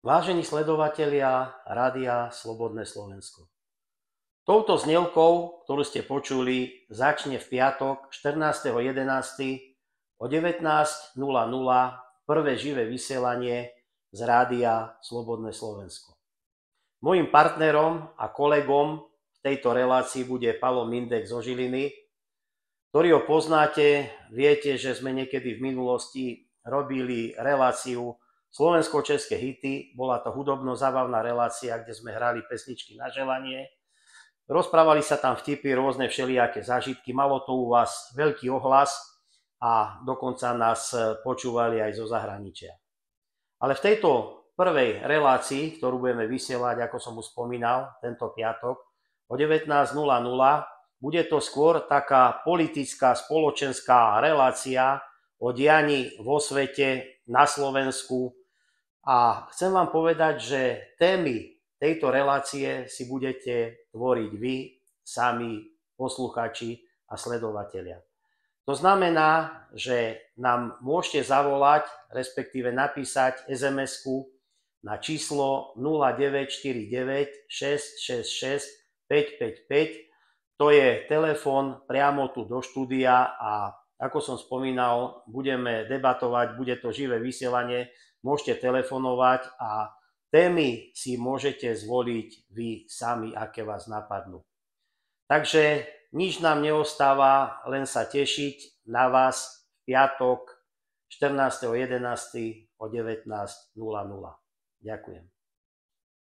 Vážení sledovatelia Rádia Slobodné Slovensko. Touto znielkou, ktorú ste počuli, začne v piatok 14.11. o 19.00 prvé živé vysielanie z Rádia Slobodné Slovensko. Mojím partnerom a kolegom v tejto relácii bude Palo Mindek zo Žiliny, ktorý ho poznáte, viete, že sme niekedy v minulosti robili reláciu Slovensko-české hity, bola to hudobno-zábavná relácia, kde sme hrali pesničky na želanie. Rozprávali sa tam vtipy, rôzne všelijaké zážitky, malo to u vás veľký ohlas a dokonca nás počúvali aj zo zahraničia. Ale v tejto prvej relácii, ktorú budeme vysielať, ako som už spomínal, tento piatok o 19.00, bude to skôr taká politická, spoločenská relácia o dianí vo svete, na Slovensku. A chcem vám povedať, že témy tejto relácie si budete tvoriť vy, sami posluchači a sledovatelia. To znamená, že nám môžete zavolať, respektíve napísať SMS-ku na číslo 0949 666 555. To je telefón priamo tu do štúdia a ako som spomínal, budeme debatovať, bude to živé vysielanie, môžete telefonovať a témy si môžete zvoliť vy sami, aké vás napadnú. Takže nič nám neostáva, len sa tešiť na vás v piatok 14.11. o 19.00. Ďakujem.